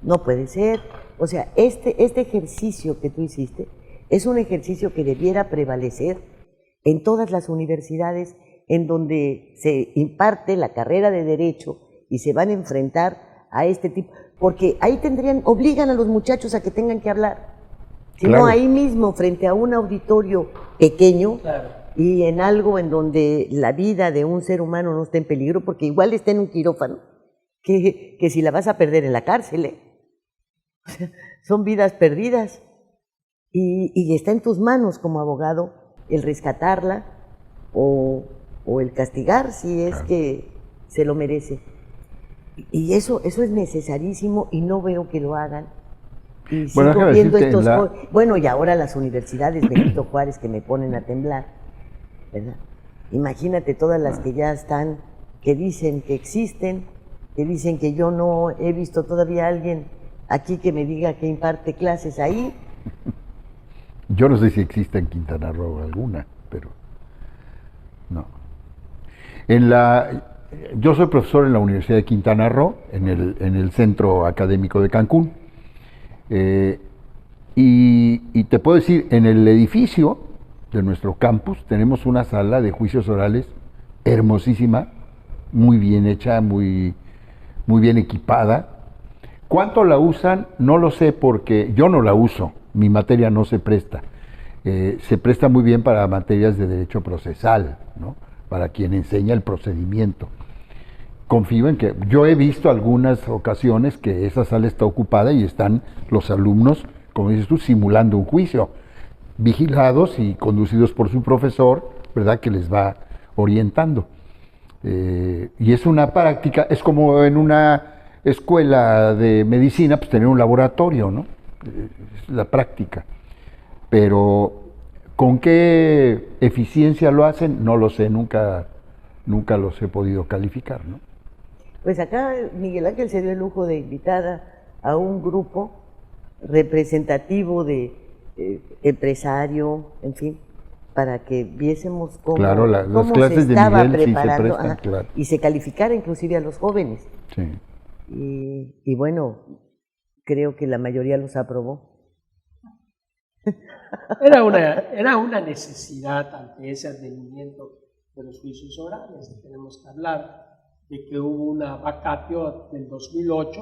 No puede ser. O sea, este ejercicio que tú hiciste es un ejercicio que debiera prevalecer en todas las universidades en donde se imparte la carrera de Derecho y se van a enfrentar a este tipo, porque ahí obligan a los muchachos a que tengan que hablar. Si Claro. no, ahí mismo, frente a un auditorio pequeño, Claro. y en algo en donde la vida de un ser humano no está en peligro, porque igual está en un quirófano, que si la vas a perder en la cárcel, ¿eh? O sea, son vidas perdidas. Y está en tus manos como abogado el rescatarla o el castigar si es que se lo merece. Y eso es necesarísimo y no veo que lo hagan. Y Bueno, sigo déjame viendo decirte, estos bueno, y ahora las universidades Benito Juárez que me ponen a temblar, ¿verdad? Imagínate todas las que ya están, que dicen que existen, que dicen que yo no he visto todavía a alguien aquí que me diga que imparte clases ahí. Yo no sé si existe en Quintana Roo alguna, pero no. Yo soy profesor en la Universidad de Quintana Roo, en el Centro Académico de Cancún. Y te puedo decir, en el edificio de nuestro campus tenemos una sala de juicios orales hermosísima, muy bien hecha, muy bien equipada. ¿Cuánto la usan? No lo sé porque yo no la uso, mi materia no se presta. Se presta muy bien para materias de derecho procesal, ¿no? Para quien enseña el procedimiento. Confío en que yo he visto algunas ocasiones que esa sala está ocupada y están los alumnos, como dices tú, simulando un juicio, vigilados y conducidos por su profesor, ¿verdad? Que les va orientando. Y es una práctica, es como en una escuela de medicina, pues tener un laboratorio, ¿no? Es la práctica. Pero ¿con qué eficiencia lo hacen? No lo sé, nunca los he podido calificar, ¿no? Pues acá Miguel Ángel se dio el lujo de invitar a un grupo representativo de empresario, en fin, para que viésemos cómo, Claro, las cómo clases se de estaba Miguel sí se preparando, prestan, claro. y se calificara inclusive a los jóvenes. Sí. Y bueno, creo que la mayoría los aprobó. Era una necesidad ante ese advenimiento de los juicios orales. Tenemos que hablar de que hubo una vacatio del 2008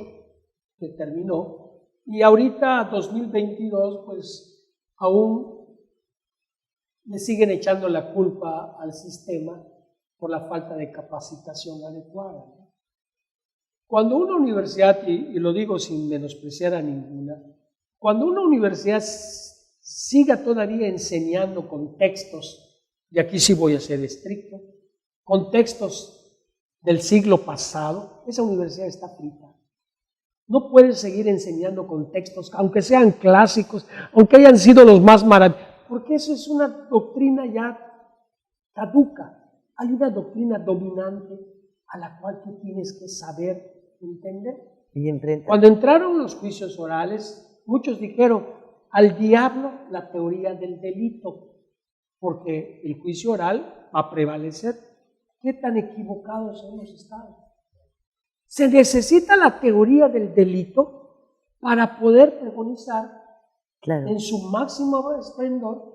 que terminó Y ahorita, 2022, pues aún le siguen echando la culpa al sistema por la falta de capacitación adecuada. Cuando una universidad, y lo digo sin menospreciar a ninguna, cuando una universidad siga todavía enseñando con textos, y aquí sí voy a ser estricto, con textos del siglo pasado, esa universidad está frita. No puedes seguir enseñando con textos, aunque sean clásicos, aunque hayan sido los más maravillosos, porque eso es una doctrina ya caduca. Hay una doctrina dominante a la cual tú tienes que saber entender. Y enfrentar. Cuando entraron los juicios orales, muchos dijeron, al diablo la teoría del delito, porque el juicio oral va a prevalecer. ¿Qué tan equivocados hemos estado? Se necesita la teoría del delito para poder pregonizar en su máximo esplendor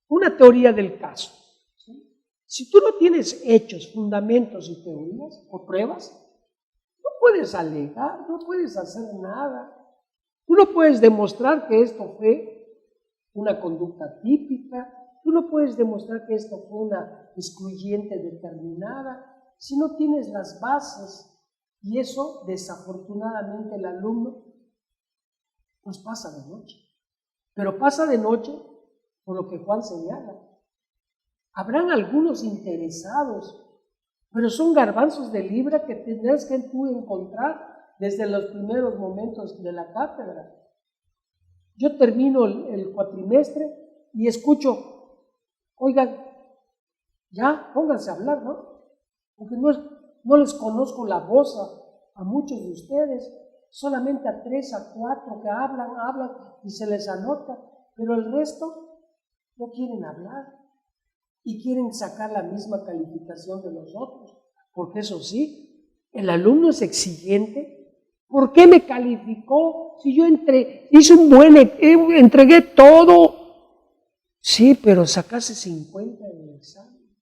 una teoría del caso. ¿Sí? Si tú no tienes hechos, fundamentos y teorías o pruebas, no puedes alegar, no puedes hacer nada. Tú no puedes demostrar que esto fue una conducta típica, tú no puedes demostrar que esto fue una excluyente determinada, si no tienes las bases. Y eso, desafortunadamente, el alumno pues pasa de noche. Pero pasa de noche por lo que Juan señala. Habrán algunos interesados, pero son garbanzos de libra que tendrás que tú encontrar desde los primeros momentos de la cátedra. Yo termino el cuatrimestre y escucho, oigan, ya pónganse a hablar, ¿no? Porque no les conozco la voz a muchos de ustedes, solamente a 3, a 4 que hablan y se les anota, pero el resto no quieren hablar y quieren sacar la misma calificación de nosotros, porque eso sí, el alumno es exigente. ¿Por qué me calificó? Si yo entregué todo. Sí, pero sacaste 50 en el examen.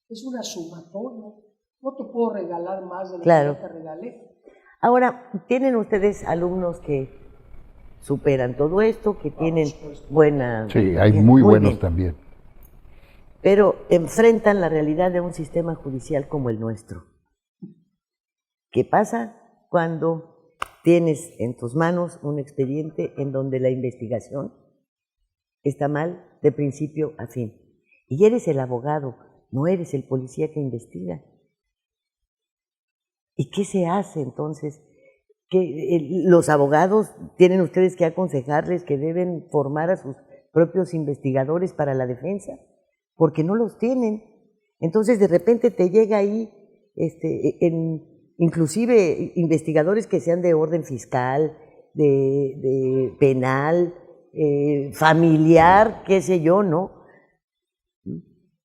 Es una sumatoria. No te puedo regalar más de lo que yo te regalé. Ahora, ¿tienen ustedes alumnos que superan todo esto, que tienen buena... Sí, hay muy buenos también. Pero enfrentan la realidad de un sistema judicial como el nuestro. ¿Qué pasa cuando tienes en tus manos un expediente en donde la investigación está mal de principio a fin? Y eres el abogado, no eres el policía que investiga. ¿Y qué se hace entonces? Que los abogados tienen ustedes que aconsejarles que deben formar a sus propios investigadores para la defensa, porque no los tienen. Entonces de repente te llega ahí, inclusive investigadores que sean de orden fiscal, de penal, familiar, qué sé yo, ¿no?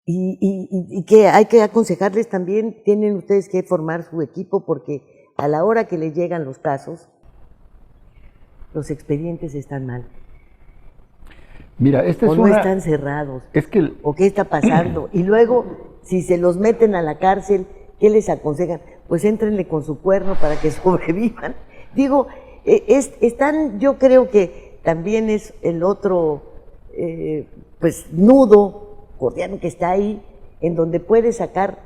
Y que hay que aconsejarles también, tienen ustedes que formar su equipo, porque a la hora que les llegan los casos, los expedientes están mal. Mira, o no están cerrados, o qué está pasando. Y luego, si se los meten a la cárcel, ¿qué les aconsejan? Pues éntrenle con su cuerno para que sobrevivan. Digo, yo creo que también es el otro nudo gordiano que está ahí, en donde puede sacar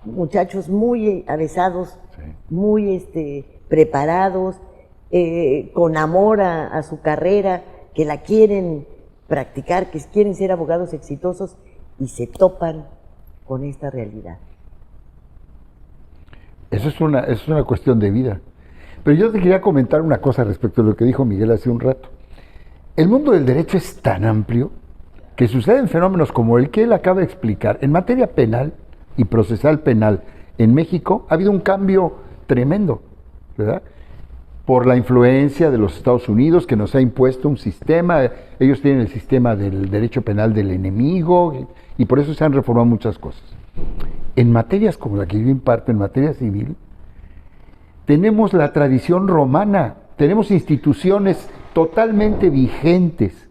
muchachos muy avesados, sí, muy preparados, con amor a su carrera, que la quieren practicar, que quieren ser abogados exitosos, y se topan con esta realidad. Eso es una cuestión de vida. Pero yo te quería comentar una cosa respecto a lo que dijo Miguel hace un rato. El mundo del derecho es tan amplio que suceden fenómenos como el que él acaba de explicar. En materia penal y procesal penal en México ha habido un cambio tremendo, ¿verdad? Por la influencia de los Estados Unidos, que nos ha impuesto un sistema. Ellos tienen el sistema del derecho penal del enemigo, y por eso se han reformado muchas cosas. En materias como la que yo imparto, en materia civil, tenemos la tradición romana, tenemos instituciones totalmente vigentes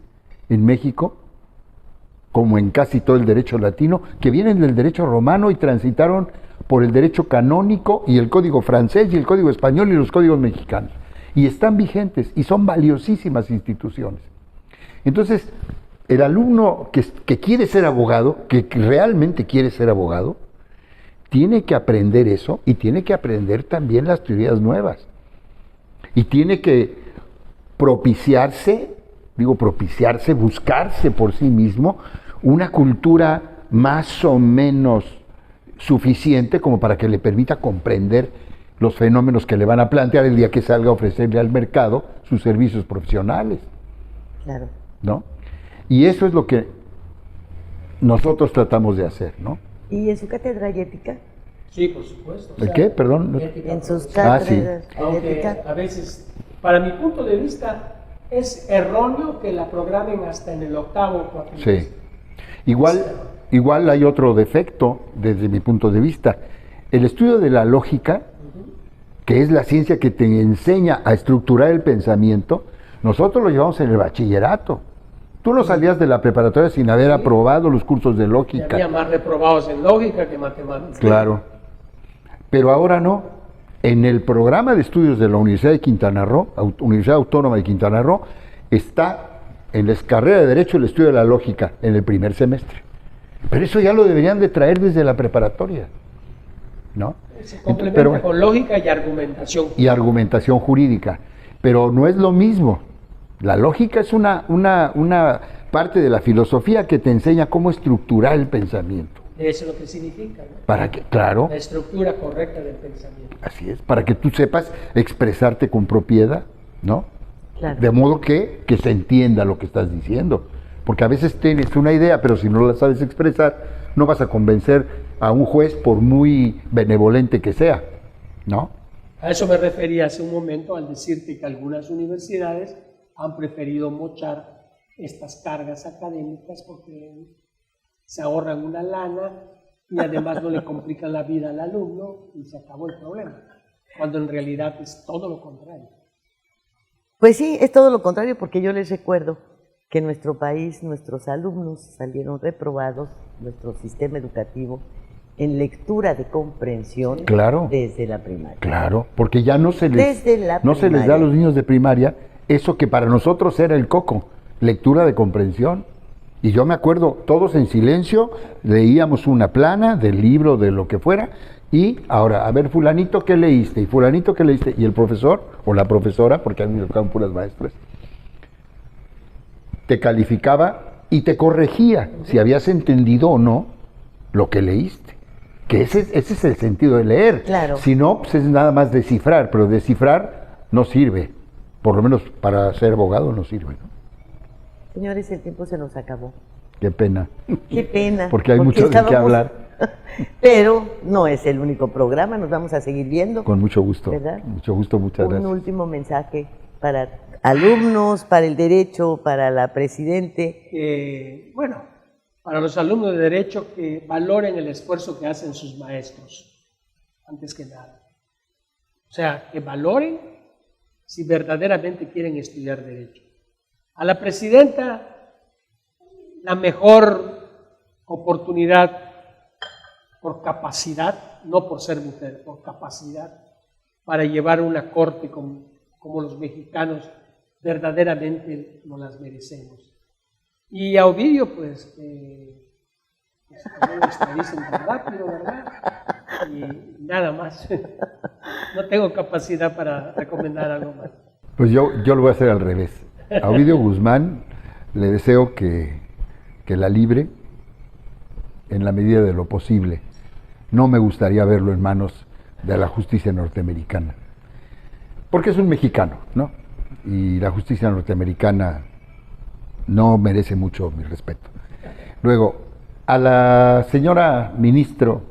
en México, como en casi todo el derecho latino, que vienen del derecho romano y transitaron por el derecho canónico y el código francés y el código español y los códigos mexicanos. y están vigentes y son valiosísimas instituciones. Entonces, el alumno que quiere ser abogado, que realmente quiere ser abogado, tiene que aprender eso y tiene que aprender también las teorías nuevas. Y tiene que propiciarse, buscarse por sí mismo una cultura más o menos suficiente como para que le permita comprender los fenómenos que le van a plantear el día que salga a ofrecerle al mercado sus servicios profesionales. Claro. ¿No? Y eso es lo que nosotros tratamos de hacer, ¿no? ¿Y en su cátedra de ética? Sí, por supuesto. ¿De qué? Perdón. Ética En sus profesional. sí. cátedras de Aunque ética. a veces, para mi punto de vista, es erróneo que la programen hasta en el 8º cuatrimestre. Sí. Igual hay otro defecto desde mi punto de vista. El estudio de la lógica, que es la ciencia que te enseña a estructurar el pensamiento, nosotros lo llevamos en el bachillerato. Tú no salías de la preparatoria sin haber aprobado los cursos de Y lógica. había más reprobados en lógica que en matemáticas. Claro. Pero ahora no. En el programa de estudios de la Universidad de Quintana Roo, Universidad Autónoma de Quintana Roo, está en la carrera de Derecho el estudio de la lógica en el primer semestre. Pero eso ya lo deberían de traer desde la preparatoria, ¿no? Se complementa con lógica y argumentación. Y argumentación jurídica. Pero no es lo mismo. La lógica es una parte de la filosofía que te enseña cómo estructurar el pensamiento. Eso es lo que significa, ¿no? Para que, claro, La estructura correcta del pensamiento. así es, para que tú sepas expresarte con propiedad, ¿no? Claro. De modo que se entienda lo que estás diciendo. Porque a veces tienes una idea, pero si no la sabes expresar, no vas a convencer a un juez por muy benevolente que sea, ¿no? A eso me refería hace un momento al decirte que algunas universidades han preferido mochar estas cargas académicas porque se ahorran una lana y además no le complican la vida al alumno y se acabó el problema, cuando en realidad es todo lo contrario. Pues sí, es todo lo contrario, porque yo les recuerdo que en nuestro país nuestros alumnos salieron reprobados, nuestro sistema educativo, en lectura de comprensión Claro. desde la primaria. Claro, porque ya no se les Desde la da a primaria. los niños de primaria eso que para nosotros era el coco, lectura de comprensión. Y yo me acuerdo, todos en silencio, leíamos una plana del libro, de lo que fuera, y ahora, a ver, fulanito, ¿qué leíste? Y fulanito, ¿qué leíste? Y el profesor, o la profesora, porque a mí me tocaban puras maestras, te calificaba y te corregía si habías entendido o no lo que leíste. Que ese es el sentido de leer. Claro. Si no, pues es nada más descifrar, pero descifrar no sirve. Por lo menos para ser abogado no sirve, ¿no? Señores, el tiempo se nos acabó. Qué pena. Qué pena. Porque hay mucho de qué estábamos- hablar. Pero no es el único programa, nos vamos a seguir viendo. Con mucho gusto. ¿Verdad? Mucho gusto, muchas Un gracias. último mensaje para alumnos, para el derecho, para la presidente. Bueno, para los alumnos de Derecho, que valoren el esfuerzo que hacen sus maestros, antes que nada. O sea, que valoren si verdaderamente quieren estudiar Derecho. A la presidenta, la mejor oportunidad por capacidad, no por ser mujer, por capacidad, para llevar una corte como los mexicanos verdaderamente nos las merecemos. Y a Ovidio, pues que no lo extradicen tan rápido, ¿verdad? Y nada más. No tengo capacidad para recomendar algo más. Pues yo lo voy a hacer al revés. A Ovidio Guzmán le deseo que la libre en la medida de lo posible. No me gustaría verlo en manos de la justicia norteamericana. Porque es un mexicano, ¿no? Y la justicia norteamericana no merece mucho mi respeto. Luego, a la señora ministro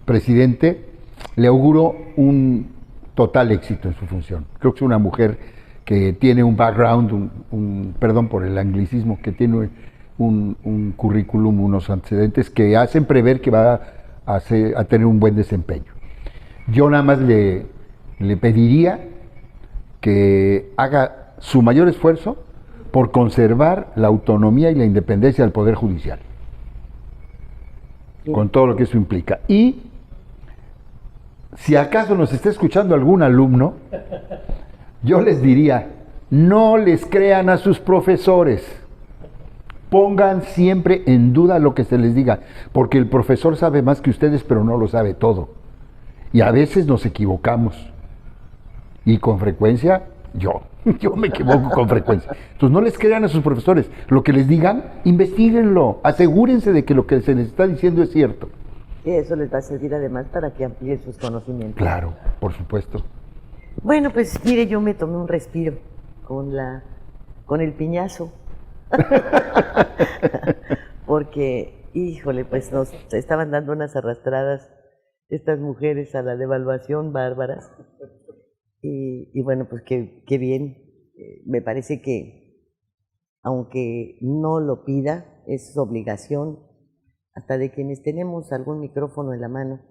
presidente le auguro un total éxito en su función. Creo que es una mujer que tiene un background, perdón por el anglicismo, que tiene un currículum, unos antecedentes que hacen prever que va a tener un buen desempeño. Yo nada más le pediría que haga su mayor esfuerzo por conservar la autonomía y la independencia del Poder Judicial, con todo lo que eso implica. Y si acaso nos está escuchando algún alumno, Yo les diría, no les crean a sus profesores. Pongan siempre en duda lo que se les diga, porque el profesor sabe más que ustedes, pero no lo sabe todo. Y a veces nos equivocamos. Y con frecuencia, yo me equivoco con frecuencia. Entonces no les crean a sus profesores. Lo que les digan, investíguenlo. Asegúrense de que lo que se les está diciendo es cierto. Y eso les va a servir además para que amplíen sus conocimientos. Claro, por supuesto. Bueno, pues mire, yo me tomé un respiro con el piñazo. Porque, híjole, pues nos estaban dando unas arrastradas estas mujeres a la devaluación bárbaras. Y bueno, pues qué bien. Me parece que, aunque no lo pida, es obligación, hasta de quienes tenemos algún micrófono en la mano,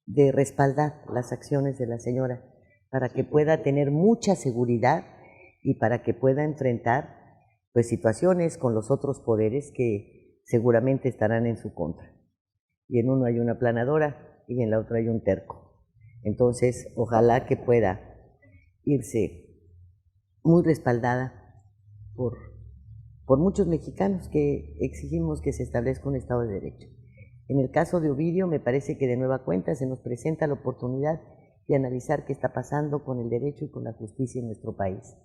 de respaldar las acciones de la señora, para que pueda tener mucha seguridad y para que pueda enfrentar pues situaciones con los otros poderes que seguramente estarán en su contra. Y en uno hay una aplanadora y en la otra hay un terco. Entonces, ojalá que pueda irse muy respaldada por muchos mexicanos que exigimos que se establezca un Estado de Derecho. En el caso de Ovidio, me parece que de nueva cuenta se nos presenta la oportunidad de analizar qué está pasando con el derecho y con la justicia en nuestro país.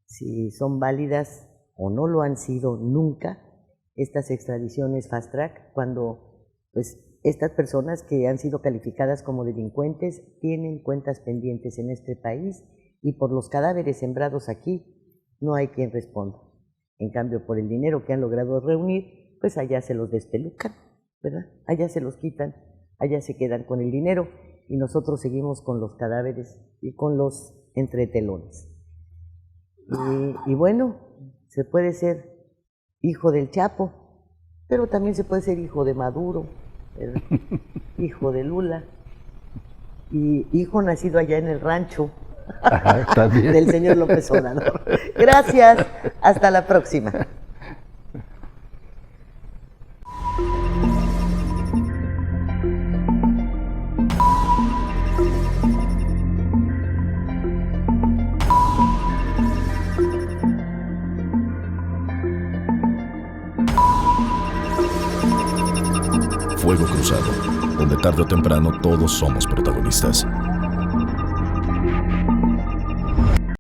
Si son válidas o no lo han sido nunca estas extradiciones fast track, cuando pues estas personas que han sido calificadas como delincuentes tienen cuentas pendientes en este país y por los cadáveres sembrados aquí no hay quien responda. En cambio, por el dinero que han logrado reunir, pues allá se los despelucan, ¿verdad? Allá se los quitan, allá se quedan con el dinero y nosotros seguimos con los cadáveres y con los entretelones. Y bueno, se puede ser hijo del Chapo, pero también se puede ser hijo de Maduro, ¿verdad? Hijo de Lula, y hijo nacido allá en el rancho del señor López Obrador. Gracias, hasta la próxima. Fuego Cruzado, donde tarde o temprano todos somos protagonistas.